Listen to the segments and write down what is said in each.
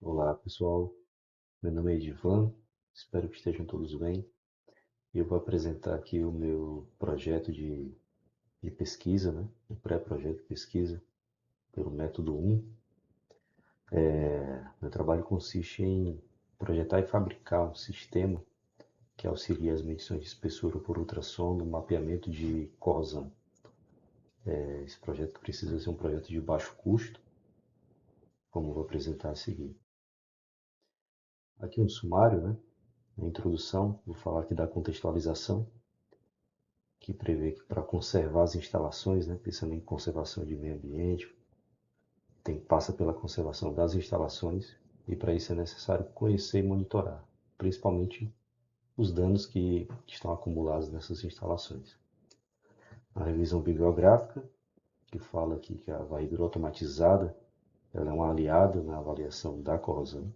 Olá pessoal, meu nome é Edivan, espero que estejam todos bem. Eu vou apresentar aqui o meu projeto de pesquisa, né? O pré-projeto de pesquisa pelo método 1. Meu trabalho consiste em projetar e fabricar um sistema que auxilia as medições de espessura por ultrassom no mapeamento de corrosão. Esse projeto precisa ser um projeto de baixo custo, como eu vou apresentar a seguir. Aqui um sumário, né? Na introdução, vou falar aqui da contextualização, que prevê que para conservar as instalações, né, pensando em conservação de meio ambiente, passa pela conservação das instalações e para isso é necessário conhecer e monitorar, principalmente os danos que estão acumulados nessas instalações. A revisão bibliográfica, que fala aqui que a varredura automatizada ela é um aliado na avaliação da corrosão.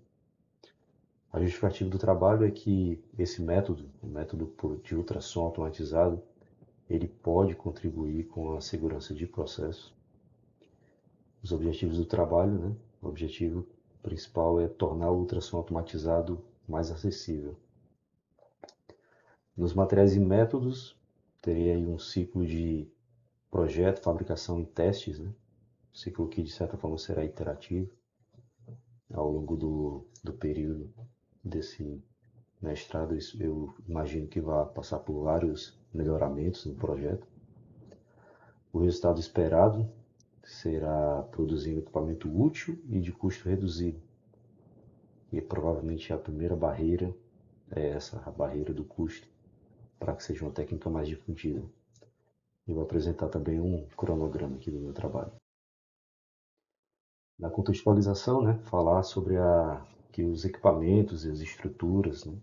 A justificativa do trabalho é que esse método, o método de ultrassom automatizado, ele pode contribuir com a segurança de processos. Os objetivos do trabalho, né? O objetivo principal é tornar o ultrassom automatizado mais acessível. Nos materiais e métodos, teria aí um ciclo de projeto, fabricação e testes, né? Um ciclo que de certa forma será iterativo ao longo do período desse mestrado. Eu imagino que vai passar por vários melhoramentos no projeto. O resultado esperado será produzir um equipamento útil e de custo reduzido. E provavelmente a primeira barreira é essa, a barreira do custo, para que seja uma técnica mais difundida. E vou apresentar também um cronograma aqui do meu trabalho. Na contextualização, né, falar sobre que os equipamentos e as estruturas, né,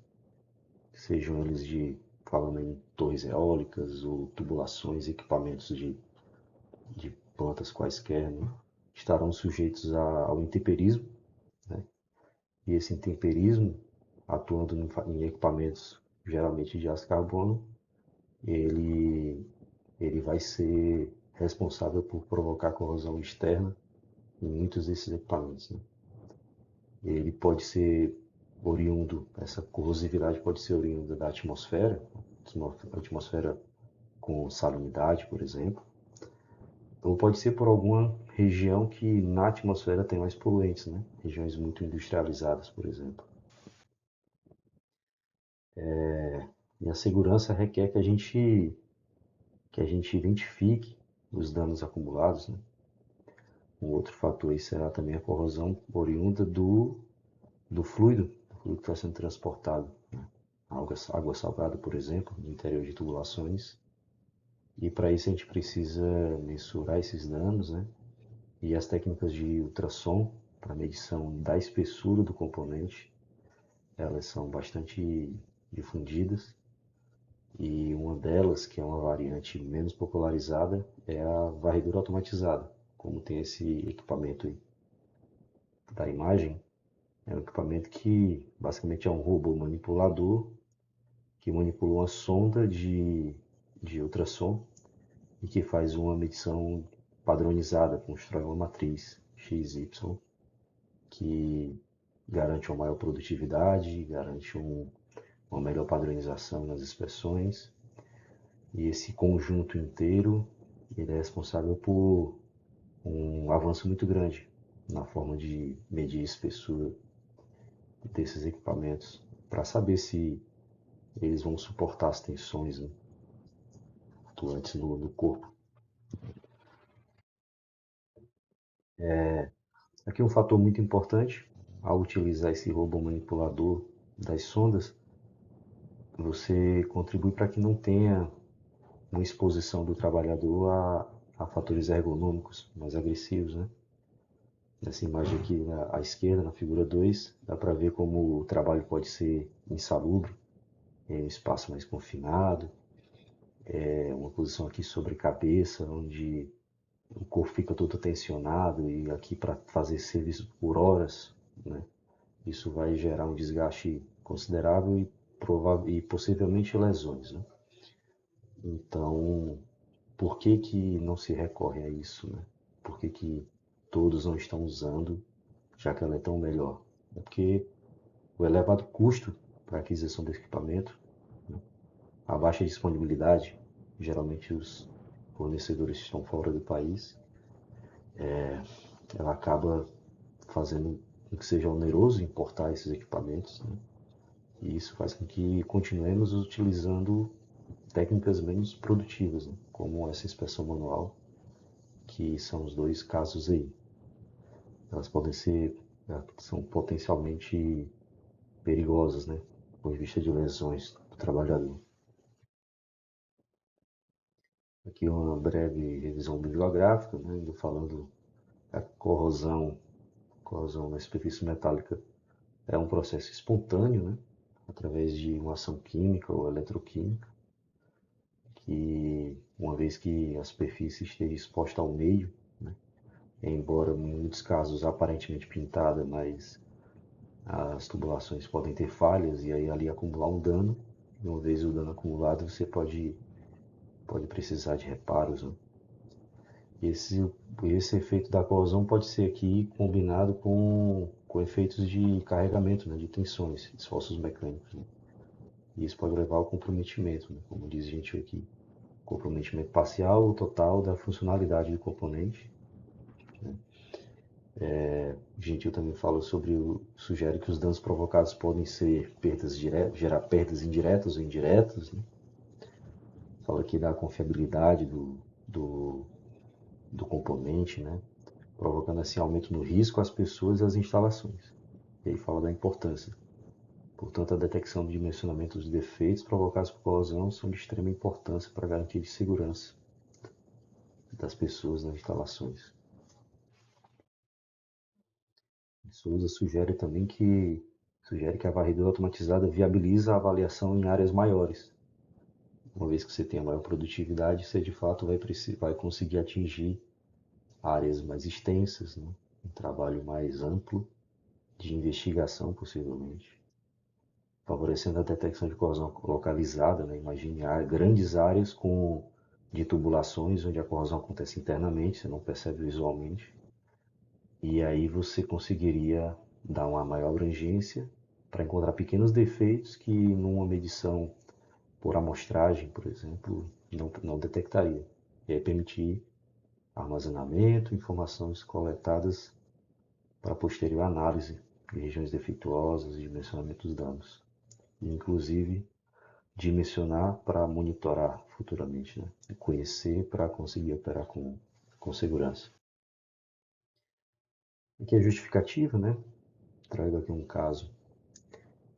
sejam eles falando em torres eólicas ou tubulações, equipamentos de plantas quaisquer, né, estarão sujeitos ao intemperismo, né, e esse intemperismo, atuando em equipamentos geralmente de aço carbono, ele, ele vai ser responsável por provocar corrosão externa em muitos desses equipamentos, né? Ele pode ser oriundo, essa corrosividade pode ser oriunda da atmosfera com salinidade, por exemplo, ou pode ser por alguma região que na atmosfera tem mais poluentes, né? Regiões muito industrializadas, por exemplo. E a segurança requer que a gente identifique os danos acumulados, né? Um outro fator aí será também a corrosão oriunda do fluido que está sendo transportado, né? Água salgada, por exemplo, no interior de tubulações. E para isso a gente precisa mensurar esses danos, né? E as técnicas de ultrassom para medição da espessura do componente, elas são bastante difundidas. E uma delas, que é uma variante menos popularizada, é a varredura automatizada. Como tem esse equipamento aí da imagem, é um equipamento que basicamente é um robô manipulador que manipula uma sonda de ultrassom e que faz uma medição padronizada, constrói uma matriz XY que garante uma maior produtividade, garante uma melhor padronização nas inspeções. E esse conjunto inteiro ele é responsável por um avanço muito grande na forma de medir a espessura desses equipamentos, para saber se eles vão suportar as tensões, né, atuantes no corpo. Aqui um fator muito importante, ao utilizar esse robô manipulador das sondas, você contribui para que não tenha uma exposição do trabalhador a fatores ergonômicos mais agressivos, né? Nessa imagem aqui à esquerda, na figura 2, dá para ver como o trabalho pode ser insalubre, em um espaço mais confinado, uma posição aqui sobre cabeça, onde o corpo fica todo tensionado e aqui para fazer serviço por horas, né? Isso vai gerar um desgaste considerável e possivelmente lesões, né? Então, por que que não se recorre a isso, né? Por que que todos não estão usando, já que ela é tão melhor? É porque o elevado custo para a aquisição do equipamento, né, a baixa disponibilidade, geralmente os fornecedores estão fora do país, ela acaba fazendo com que seja oneroso importar esses equipamentos, né? E isso faz com que continuemos utilizando técnicas menos produtivas, né? Como essa inspeção manual, que são os dois casos aí. Elas podem ser, são potencialmente perigosas, né? Do ponto de vista de lesões do trabalhador. Aqui uma breve revisão bibliográfica, né? Indo falando a corrosão na superfície metálica é um processo espontâneo, né? Através de uma ação química ou eletroquímica, que uma vez que a superfície esteja exposta ao meio, né? Embora em muitos casos aparentemente pintada, mas as tubulações podem ter falhas e aí ali acumular um dano. E uma vez o dano acumulado, você pode precisar de reparos, né? Esse, esse efeito da corrosão pode ser aqui combinado com efeitos de carregamento, né, de tensões, esforços mecânicos, né? E isso pode levar ao comprometimento, né, como diz a gente aqui, comprometimento parcial ou total da funcionalidade do componente. Gentil também fala sugere que os danos provocados podem ser gerar perdas indiretas ou indiretas, né? Fala aqui da confiabilidade do, do componente, né? Provocando assim aumento no risco às pessoas e às instalações. E aí fala da importância. Portanto, a detecção do dimensionamento dos defeitos provocados por corrosão são de extrema importância para a garantia de segurança das pessoas nas instalações. Souza sugere que a varredura automatizada viabiliza a avaliação em áreas maiores. Uma vez que você tenha maior produtividade, você de fato vai conseguir atingir áreas mais extensas, né? Um trabalho mais amplo de investigação, possivelmente, favorecendo a detecção de corrosão localizada, né? Imagine grandes áreas de tubulações onde a corrosão acontece internamente, você não percebe visualmente, e aí você conseguiria dar uma maior abrangência para encontrar pequenos defeitos que numa medição por amostragem, por exemplo, não detectaria. E aí permitir armazenamento, informações coletadas para posterior análise de regiões defeituosas e dimensionamento dos danos. E, inclusive, dimensionar para monitorar futuramente, né? E conhecer para conseguir operar com segurança. Aqui é a justificativa, né? Trago aqui um caso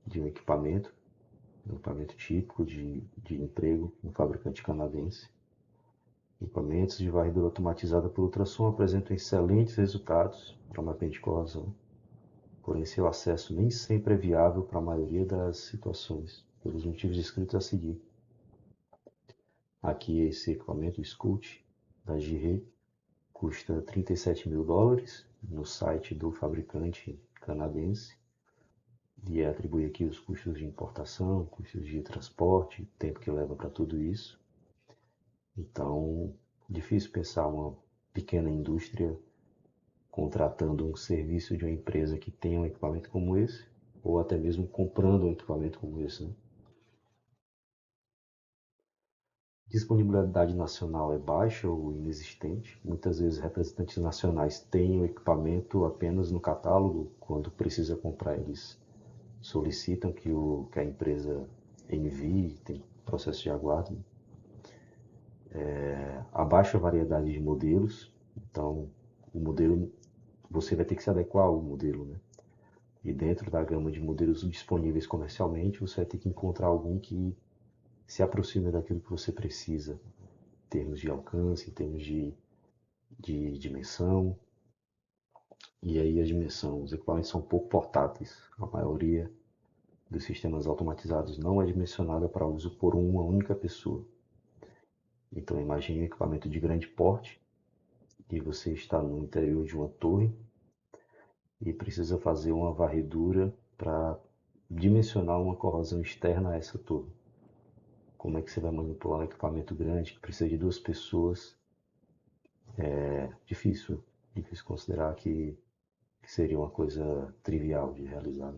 de um equipamento típico de emprego, um fabricante canadense. Equipamentos de varredura automatizada por ultrassom apresentam excelentes resultados para mapeamento de corrosão, porém seu acesso nem sempre é viável para a maioria das situações, pelos motivos descritos a seguir. Aqui esse equipamento, o Scout, da Giré, custa $37.000 no site do fabricante canadense e atribui aqui os custos de importação, custos de transporte, tempo que leva para tudo isso. Então, difícil pensar uma pequena indústria contratando um serviço de uma empresa que tem um equipamento como esse, ou até mesmo comprando um equipamento como esse, né? Disponibilidade nacional é baixa ou inexistente. Muitas vezes representantes nacionais têm o equipamento apenas no catálogo, quando precisa comprar eles solicitam que a empresa envie, tem processo de aguardo. A baixa variedade de modelos, então o modelo você vai ter que se adequar ao modelo, né? E dentro da gama de modelos disponíveis comercialmente, você vai ter que encontrar algum que se aproxime daquilo que você precisa, em termos de alcance, em termos de dimensão. E aí a dimensão, os equipamentos são um pouco portáteis. A maioria dos sistemas automatizados não é dimensionada para uso por uma única pessoa. Então imagine um equipamento de grande porte e você está no interior de uma torre e precisa fazer uma varredura para dimensionar uma corrosão externa a essa torre. Como é que você vai manipular um equipamento grande que precisa de duas pessoas? É difícil considerar que que seria uma coisa trivial de realizar.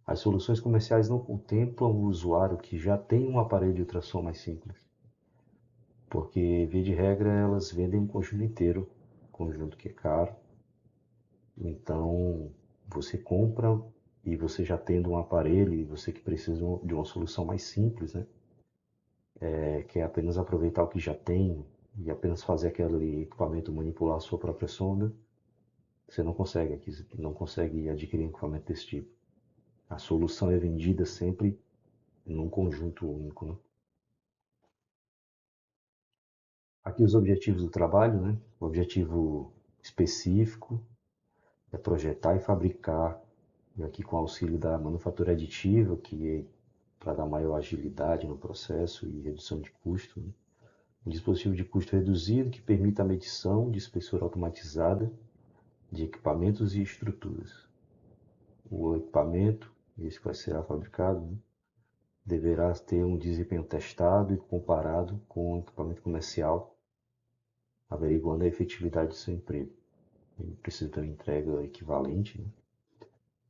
As soluções comerciais não contemplam o usuário que já tem um aparelho de ultrassom mais simples, porque, via de regra, elas vendem um conjunto inteiro, conjunto que é caro. Então, você compra e você já tendo um aparelho e você que precisa de uma solução mais simples, né? Que é apenas aproveitar o que já tem e apenas fazer aquele equipamento manipular a sua própria sonda, você não consegue adquirir um equipamento desse tipo. A solução é vendida sempre num conjunto único, né? Aqui os objetivos do trabalho, né? O objetivo específico é projetar e fabricar, e aqui com auxílio da manufatura aditiva, que é para dar maior agilidade no processo e redução de custo, né? Um dispositivo de custo reduzido que permita a medição de espessura automatizada de equipamentos e estruturas. O equipamento, esse que vai ser fabricado, né, deverá ter um desempenho testado e comparado com o equipamento comercial, averiguando a efetividade do seu emprego. Ele precisa ter uma entrega equivalente, né,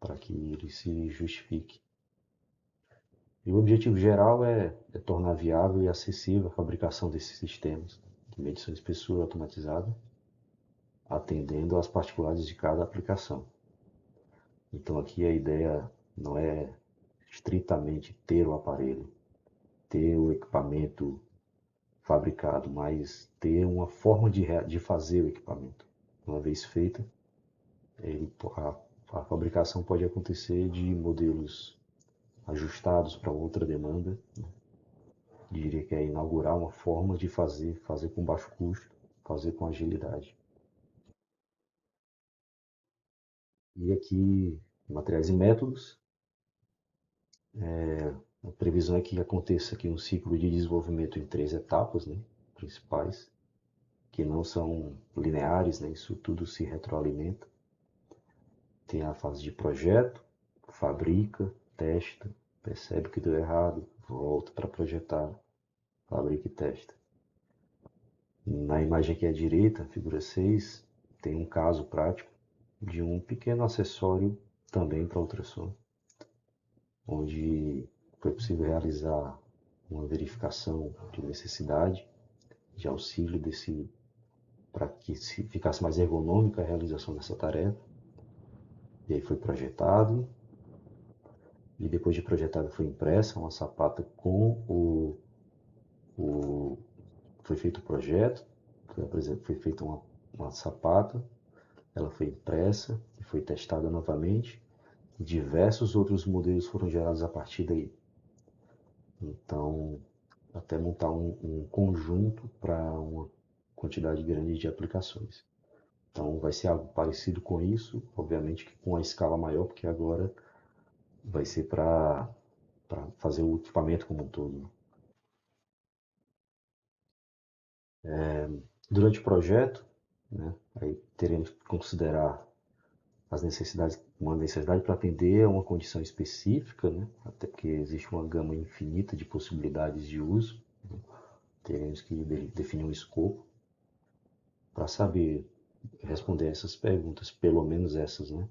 para que ele se justifique. E o objetivo geral é tornar viável e acessível a fabricação desses sistemas de medição de espessura automatizada, atendendo às particularidades de cada aplicação. Então aqui a ideia não é estritamente ter o aparelho, ter o equipamento fabricado, mas ter uma forma de fazer o equipamento. Uma vez feita, ele, a fabricação pode acontecer de modelos ajustados para outra demanda. Diria que é inaugurar uma forma de fazer com baixo custo, fazer com agilidade. E aqui, materiais e métodos. A previsão é que aconteça aqui um ciclo de desenvolvimento em 3 etapas, né, principais, que não são lineares, né, isso tudo se retroalimenta. Tem a fase de projeto, fabrica, testa, percebe que deu errado, volta para projetar, fabrica e testa. Na imagem aqui à direita, figura 6, tem um caso prático de um pequeno acessório também para ultrassom, onde foi possível realizar uma verificação de necessidade de auxílio desse para que ficasse mais ergonômica a realização dessa tarefa. E aí foi projetado, e depois de projetado foi impressa uma sapata com o foi feito o projeto, foi feita uma sapata, ela foi impressa e foi testada novamente. Diversos outros modelos foram gerados a partir daí. Então, até montar um conjunto para uma quantidade grande de aplicações. Então, vai ser algo parecido com isso, obviamente que com a escala maior, porque agora vai ser para fazer o equipamento como um todo. Durante o projeto, né, aí teremos que considerar uma necessidade para atender a uma condição específica, né, até porque existe uma gama infinita de possibilidades de uso. Né, teremos que definir um escopo para saber responder essas perguntas, pelo menos essas, né?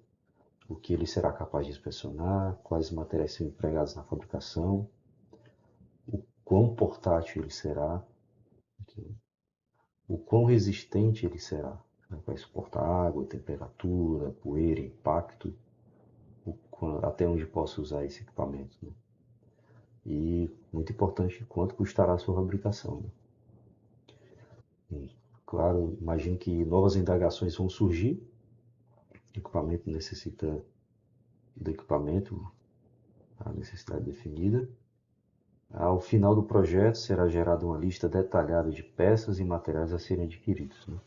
O que ele será capaz de inspecionar, quais materiais serão empregados na fabricação, o quão portátil ele será, o quão resistente ele será, né? Vai suportar água, temperatura, poeira, impacto, até onde posso usar esse equipamento, né? E, muito importante, quanto custará a sua fabricação, né? Claro, imagino que novas indagações vão surgir, o equipamento necessita do equipamento, a necessidade definida. Ao final do projeto será gerada uma lista detalhada de peças e materiais a serem adquiridos, né?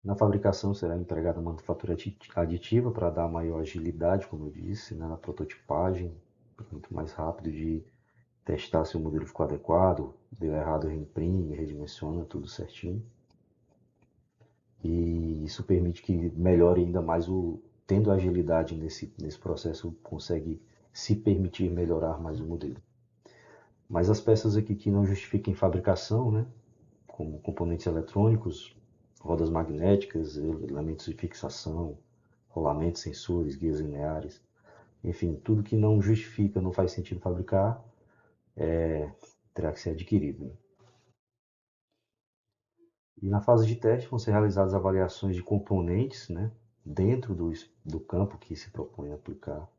Na fabricação será empregada manufatura aditiva para dar maior agilidade, como eu disse, né? Na prototipagem, muito mais rápido de testar se o modelo ficou adequado, deu errado, reimprime, redimensiona tudo certinho. E isso permite que melhore ainda mais tendo agilidade nesse processo, consegue se permitir melhorar mais o modelo. Mas as peças aqui que não justifiquem fabricação, né, como componentes eletrônicos, rodas magnéticas, elementos de fixação, rolamentos, sensores, guias lineares, enfim, tudo que não justifica, não faz sentido fabricar, terá que ser adquirido, né? E na fase de teste vão ser realizadas avaliações de componentes, né, dentro do campo que se propõe a aplicar.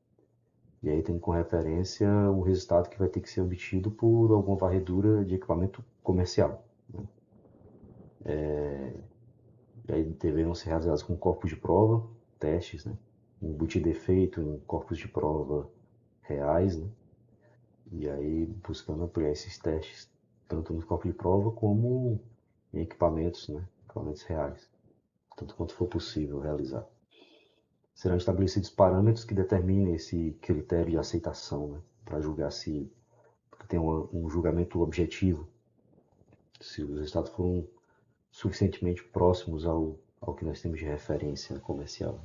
E aí tem como referência o resultado que vai ter que ser obtido por alguma varredura de equipamento comercial. E aí deverão ser realizados com corpos de prova, testes, né, embutir defeito em corpos de prova reais, né, e aí buscando ampliar esses testes tanto nos corpos de prova como em equipamentos, né, equipamentos reais, tanto quanto for possível realizar. Serão estabelecidos parâmetros que determinem esse critério de aceitação, né, para julgar se tem um julgamento objetivo, se os resultados foram suficientemente próximos ao que nós temos de referência comercial.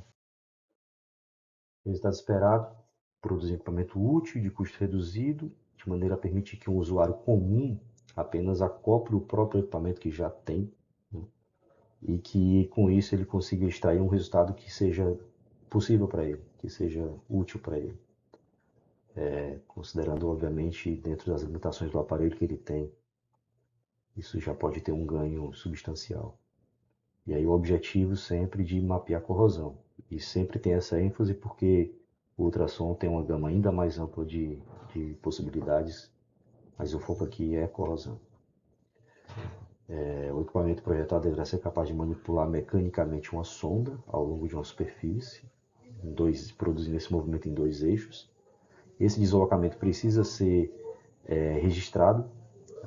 O resultado esperado: produzir um equipamento útil, de custo reduzido, de maneira a permitir que um usuário comum apenas acople o próprio equipamento que já tem, né, e que com isso ele consiga extrair um resultado que seja possível para ele, que seja útil para ele, considerando obviamente dentro das limitações do aparelho que ele tem, isso já pode ter um ganho substancial. E aí o objetivo sempre de mapear a corrosão. E sempre tem essa ênfase porque o ultrassom tem uma gama ainda mais ampla de possibilidades, mas o foco aqui é a corrosão. O equipamento projetado deverá ser capaz de manipular mecanicamente uma sonda ao longo de uma superfície, produzindo esse movimento em dois eixos. Esse deslocamento precisa ser registrado,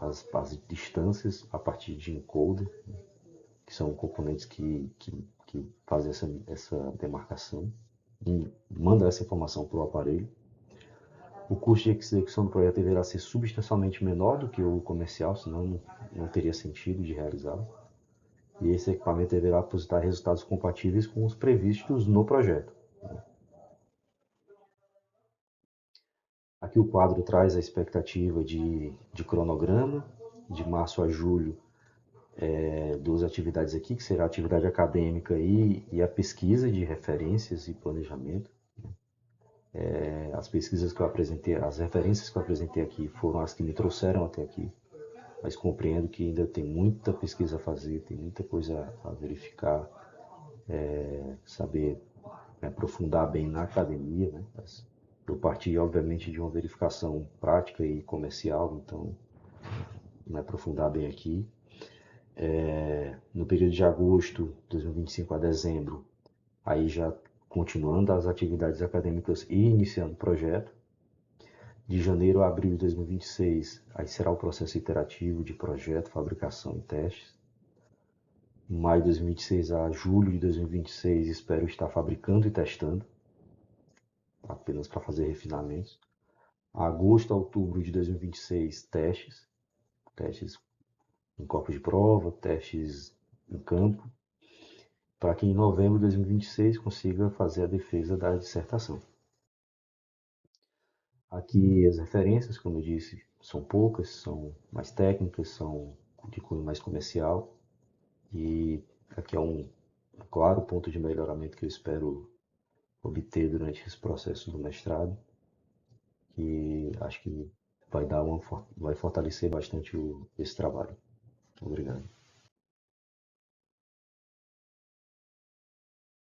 as distâncias, a partir de encoder, que são componentes que fazem essa demarcação, e manda essa informação para o aparelho. O custo de execução do projeto deverá ser substancialmente menor do que o comercial, senão não teria sentido de realizá-lo. E esse equipamento deverá apresentar resultados compatíveis com os previstos no projeto. Aqui o quadro traz a expectativa de cronograma, de março a julho, duas atividades aqui, que será a atividade acadêmica e a pesquisa de referências e planejamento. As pesquisas que eu apresentei, as referências que eu apresentei aqui foram as que me trouxeram até aqui, mas compreendo que ainda tem muita pesquisa a fazer, tem muita coisa a verificar, saber me aprofundar bem na academia, né? Eu parti, obviamente, de uma verificação prática e comercial, então me aprofundar bem aqui. No período de agosto de 2025 a dezembro, aí já continuando as atividades acadêmicas e iniciando o projeto. De janeiro a abril de 2026, aí será o processo iterativo de projeto, fabricação e testes. Em maio de 2026 a julho de 2026, espero estar fabricando e testando, apenas para fazer refinamentos. Agosto a outubro de 2026, testes em corpo de prova, testes em campo, para que em novembro de 2026 consiga fazer a defesa da dissertação. Aqui as referências, como eu disse, são poucas, são mais técnicas, são de cunho mais comercial, e aqui é um claro ponto de melhoramento que eu espero obter durante esse processo do mestrado, que acho que vai fortalecer bastante esse trabalho. Obrigado.